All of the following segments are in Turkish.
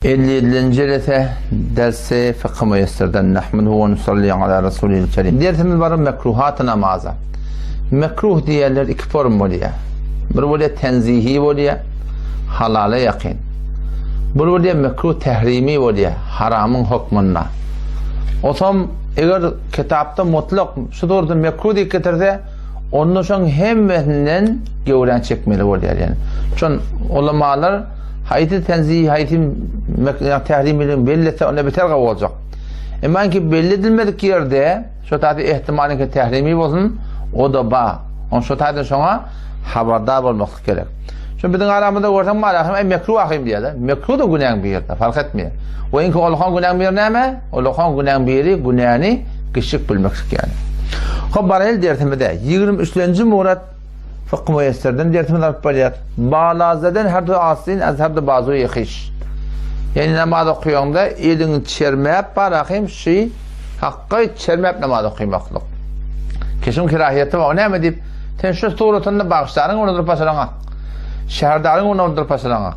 57. lete dersi fıkh müyesserden nahmeduhu ve nusalli ala Resulil kerim. Dersimiz var mekruhat namaza. Mekruh diyorlar iki form oluyor. Bir oluyor tenzihi oluyor, halale yakın. Bir oluyor mekruh tehrimi oluyor, haramın hükmünde. O zaman eğer kitapta mutlak şu doğrudan mekruh diye getirse onun için hem metninden gövren çekmeli oluyor yani. Çünkü ulemalar hayti tenzihi, hayti tehrimiyle bellese ona biter olacak. Ama ki belli edilmedik yerde şu tadı ihtimalin ki tehrimi olsun o da bağ. Onun şu tadı sonra haberdar olmak gerek. Çünkü bizim aramızda görsem malakım mekruh ahim diyorlar. Mekruh da günahın bir yerde fark etmiyor. O inki Allah'ın günahın bir ne mi? Allah'ın günahın biri günahını kışık bilmek yani. Hop barayel dertimde 23. murat fıkh müyesserden dertimde alıp barayat. Bağlazadan her türlü aslin az her de bazı yıkış. Yani namaz okuyanda elini çermeyip barahim şey hakkı çermeyip namaz okuyamaklık. Kesin kirahiyeti var. O ne mi deyip sen şu suratında bağışların onu pasarana. Şehirdarın onu pasarana.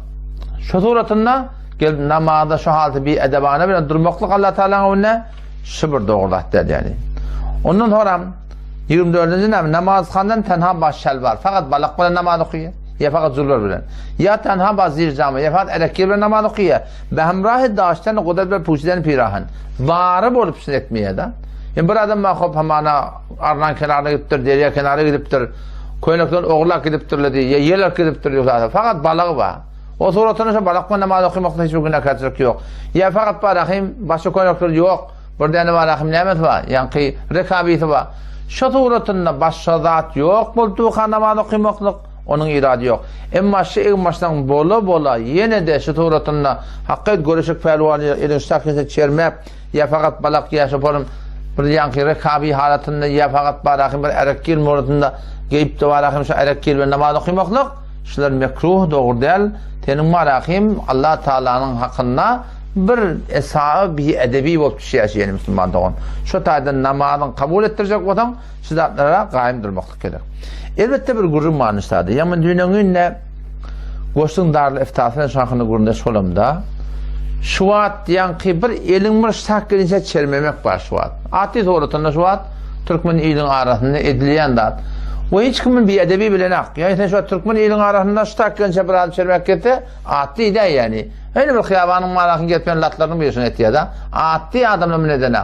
Şu suratında gel namazda şu halde bir edebana bir durmaklık Allah Teala'nın önüne şıbır doğrulat der yani. Ondan sonra 24. namazxandan tenha başşel var. Fakat balık bilen namaz okuyor. Ya fakat zulur bilen. Ya tenha bazir cami. Ya fakat erekir bilen namaz okuyor. Behemrah daştan kudret bilen puçiden pirahan. Varı bolup etmeye de. Yani bir adam bakıp hamana arnan kenarına gidiptir, deriye kenarına gidiptir. Koynaktan oğlak gidiptir diye. Ya yerler gidiptir diyor. Fakat balığı var. O suratını balık bilen namaz okumakta hiçbir günah kaçırık yok. Ya fakat barahim başka koynaklar yok. Burada ne barahim nimet var. Yani rekabiyeti var. Şu suratında başka zat yok. Bulduğu namaz okumaklık. Onun iradı yok. Ama şu baştan bola yine de şu suratında hakikat görüşük pelvanı elin şakisi çermep ya fakat balak ya şaparım bir yankı rekabi halatında ya fakat barahim bir erekil muradında geyip de barahim şu erekil ve namaz okumaklık şular mekruh doğru değil. Tenin barahim Allah Teala'nın hakkında bir esabı bir edebi olup şey yani Müslüman doğun. Şu tarzda namazın kabul ettirecek olan şiddetlara kaim durmaklık gerek. Elbette bir gurur manıştadır. Yani dünyanın ne Goştun darlı iftasının şarkını gurunda şolamda şuat yankı bir elin bir şarkınca çermemek var şuat. Ati doğrultunda şuat Türkmen ilin arasında edilen dat. O hiç kimin bir edebi bilenek. Yani sen şu Türkmen ilin arasında şarkınca bir alıp çermek gitti. Ati de yani. Öyle bir kıyabanın malakın getmeyen latlarını biliyorsun etiye da. Ati adamla nedenek.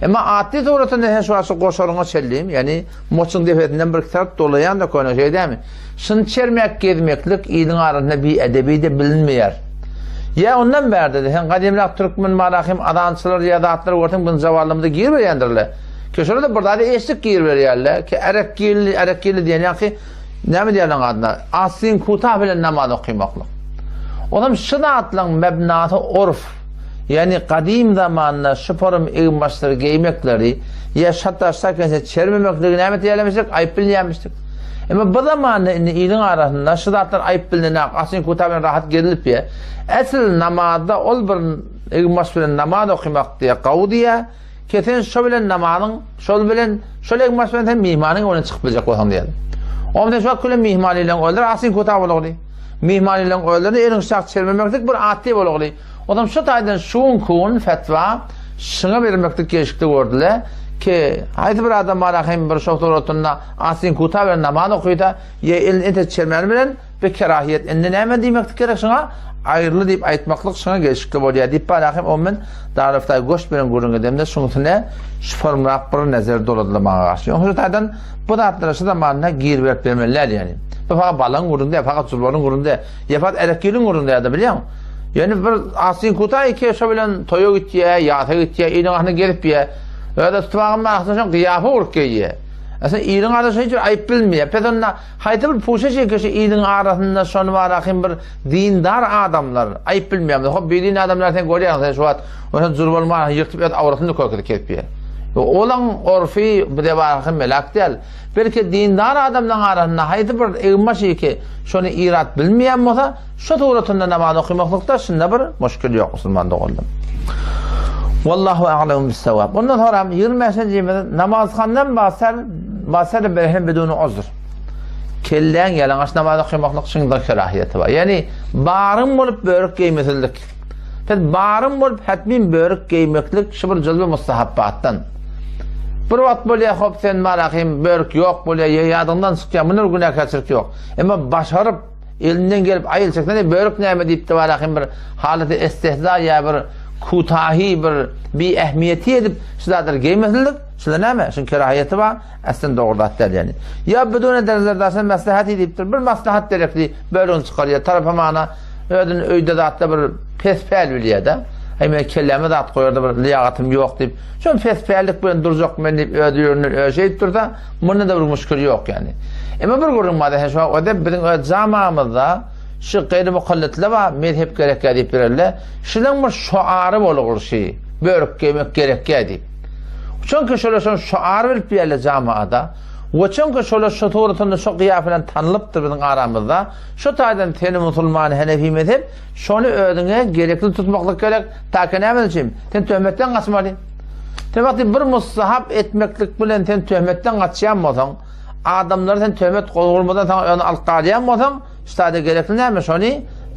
Ama ati doğrultunda sen şu ası koşarına çelleyim. Yani moçun defetinden bir kitap dolayan da koyuna şey değil mi? Şun çermek gezmeklik ilin arasında bir edebi de bilinmeyer. Ya ondan beri dedi. Sen kadimlak Türkmen malakım adansılar ya da atları ortun bunun zavallımda gir veriyendirler. Ki şurada da burada da eşlik gir veriyorlar. Ki erekkili diyen ya ki ne mi diyorlar adına? Aslin kutah bile namaz okuyamaklık. Oğlum şu da atlan mebnatı orf. Yani kadim zamanla şıparım eğimbaşları giymekleri ya şattaşlarken çermemekleri ne mi diyememiştik? Ayıp bilmemiştik. Ama bu zamanla ilin arasında şu da atlan ayıp bilinek. Aslin kutah bile rahat gerilip ya. Esıl namazda ol bir eğimbaşların namaz okumak diye kavdiye kesin şu bilen namazın şol bilen şöyle eğimbaşların mihmanın ona çıkıp bilecek olsan diyelim. Onun şu akıllı mihmaniyle öldür aslin kutah olur. Mihmaniyle öldüğünde elin şak çelmemektik bir ati olur. Adam şu taydan şuun kuun fetva şuna vermektik geçikti gördüler ki haydi bir adam malakayım bir şoktur otunda asin kuta ve namaz okuyup da ya elin ete çelmemelen bir kerahiyet enne neyme demektik gerek şuna ayrılı deyip aytmaklık şuna geçikti oluyor deyip malakayım o men darıftay goş bilen gurun edemde şunutune şu formrak bir nezer doladılar bana karşı. Şu taydan bu da atları şu zamanına gir verip vermeliler yani. Fakat balın gurunda, fakat zulvarın gurunda, ya fakat erekilin gurunda ya da biliyor musun? Yani bir asin kutay iki yaşabilen toyo gittiye, yata gittiye, ilin ahını gelip ye, ya da tutmağın mağazından kıyafı urk ye. Aslında ilin arasında hiç ayıp bilmiyor. Peki onunla haydi bir puşa çekiyorsa ilin arasında son var akım bir dindar adamlar, ayıp bilmiyor. Hop bildiğin adamlar sen görüyorsun, sen şu an zulvarın var, yırtıp et avratını koyup gelip ye. Olan orfi bir de var melak değil. Belki dindar adamdan arasında haydi bir eğilme şey ki şunu irat bilmeyen mi olsa şu tuğratında namaz okumaklıkta şimdi bir müşkül yok Müslüman'da oldum. Wallahu a'lemu bis-savab. Ondan sonra 25. namazxandan bahseder berhem bedunu uzur. Kellen yalang'aç namaz okumaklık şunda kerahiyeti var. Yani barın bolup börük giymesizlik. Fet barın bolup hatmin börük giymeklik şu bir cüzbe mustahabbattan. Bir wagt bolýa hop sen marahim börük yok bolýa ýadyndan çykýan munur günä keçirk yok. Emma başaryp elinden gelip ayılçakdan börük näme diýip de marahim bir halaty istihza ýa bir kutahi bir ehmiyeti edip şudadır giymeklik şuda näme? Şun kerahiyeti var aslında doğrudat der yani. Ya bedune derzerdaşan maslahat edipdir. Bir maslahat gerekli börüň çykarýar tarapa mana ödün öýde zatda bir pespäl bilýär-de. Hemen kelleme de at koyardı bir liyagatım yok deyip. Şun fesfellik bilen duracak men deyip ödüyorunu şey durda. Bunun da bir müşkül yok yani. Ama bir görünmedi. Şu o da bizim zamamızda şu gayri mukallitle var. Mezhep gerek deyip birerler. Şunun bir şuarı olur şey. Börük giymek gerek deyip. Çünkü şöyle şuarı verip birerler zamada. Ve çünkü şöyle şu tuğrutunda şu kıyafeten tanılıptır bizim aramızda. Şu taydan teni musulman Hanefi mezhep şunu ödüne gerekli tutmaklık gerek. Ta ki ne yapacağım? Sen töhmetten kaçmalı. Sen bir mustahap etmeklik bilen sen töhmetten kaçayanmasan, adamları sen töhmet olmadan sen onu alqalayanmasan, işte gerekli ne yapmış onu?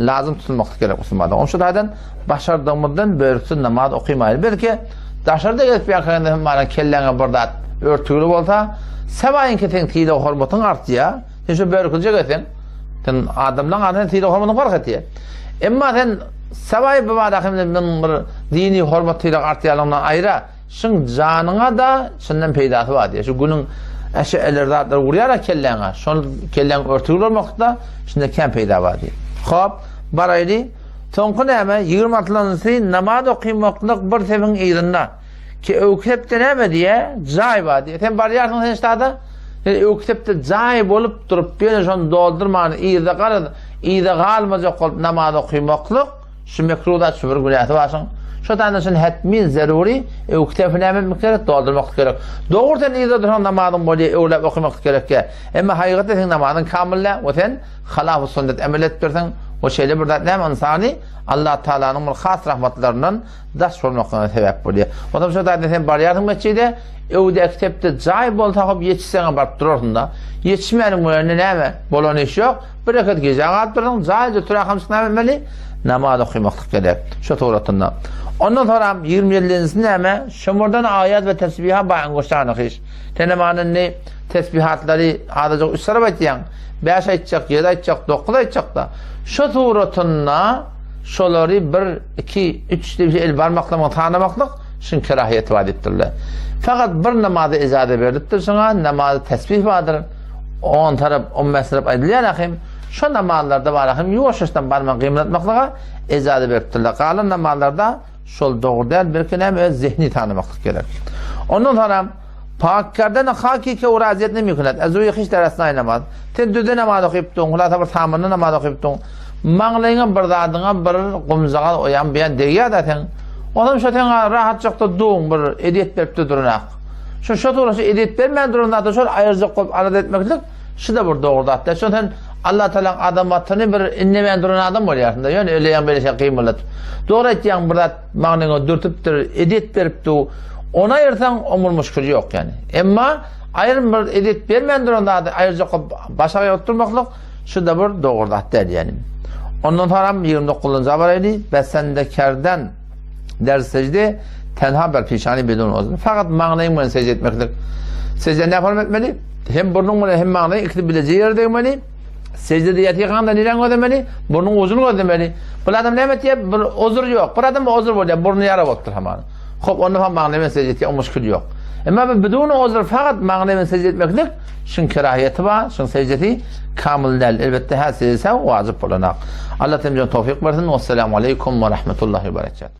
Lazım tutulmaklık gerek Müslümanlar. Onun şu taydan başardığımızdan börüksün namaz okuyamayız. Belki daşarda gelip bir akılında bana kellene burada örtülü olsa, sebayinki sen tiyde hormatın arttı ya. Sen şu börükülecek etsen, sen adamdan adamdan tiyde hormatın fark etti. Ama sen sebayi baba dakimde bir dini hormat tiyde arttıyalığından ayrı, şun canına da şundan peydası var diye. Şu günün eşe ellerdadır vuruyarak kellene, şunu kellene örtülü olmakta şunda kem peyda var diye. Hop, baraylı, sonku neyme 26'lısı namaz okuymaklık bir tefin eğrinde. Ki ökütepte ne diye cayba diye. Sen bariyarsın sen işte ökütepte cayb olup durup bir şunu doldurmanı iyide kalmayacak olup namaz okuymaklık şu mekruda şu bir günahı varsın. Şu tane sen hetmin zaruri ökütepe ne gerek doldurmak gerek. Doğrudan iyide duran namazın böyle öyle okumak gerek ki. Ama hakikaten sen namazın kamille ve sen halaf-ı sünnet emel ettirsen o şeyle burada ne insani Allah Teala'nın bir has rahmetlerinin daş olmakına sebep oluyor. O zaman şu da sen bariyatın meçhide evde kitapta cayb ol takıp yetişsene barıp durursun da yetişmeyenin bu önüne neyme bolan iş yok. Bırakıt gece ağat durursun cayb turakamsın emeli namaz okumaklık gerek. Şu tuğratında. Ondan sonra 27'si neyme şumurdan ayet ve tesbiha bağın koşarlık iş. Tenemanın ne tesbihatları adacak üstleri betiyen 5 aytacak, 7 aytacak, 9 aytacak da şu tuğratında şoları 1, 2, 3 diye bir el barmakla tanımaklık şun kerahiyeti vaat ettirler. Fakat bir namazı izade verdiktir sonra namazı tesbih vardır. 10 taraf, 15 taraf aydilen akim. Şu namazlarda var akim yuvaşıştan barmak kıymetmaklığa izade verdiktirler. Kalan namazlarda şol doğru değil bir kere zihni tanımaklık gerek. Ondan sonra Pakkardan hakiki uraziyet ne mümkünat. Azuyi hiç dersine aynamaz. Sen düzde namaz okuyuptun, kulata bir tamamını namaz okuyuptun. Mağlayına bir dadına bir kumzağa oyan beyan degiya da sen. Ondan şu sen rahatçakta doğun bir ediyet veripti durunak. Şu tuğrası ediyet vermeyen durumda da şöyle ayırcak koyup arada etmeklik şu da bir doğru da. Şu sen Allah Teala adam atını bir inlemeyen duran adam oluyor aslında. Yani öyle yan böyle şey kıyımlıdır. Doğru ettiğin burada mağlayına dürtüptür, ediyet veripti. Ona ayırsan omur müşkülü yok yani. Ama ayrım bir edit vermeyen durumda ayıracak başarıya oturmaklık şu da bir doğrudat der yani. Ondan sonra 29. abaraydı besendekardan ders secde tenha bir pişani bedun olsun. Fakat mağnayı bunu secde etmektir. Secde ne yapalım etmeli? Hem burnun bunu hem mağnayı ikili bileceği yerde demeli. Secde diyeti yıkanda niren ödemeli, burnun uzun ödemeli. Bu adam ne emet diye bir uzur yok. Bu adam uzur oluyor, burnu yara ottur hemen. Hop onu hem mağnayı secde etmeye o müşkül yok. Ama bedun uzur fakat mağnayı secde etmeklik şun kerahiyeti var, şun secdeti kamil değil. Elbette her secdesi vacip olanak. Allah temizliğine tevfik versin. Vesselamu aleyküm ve rahmetullahi ve berekatuhu.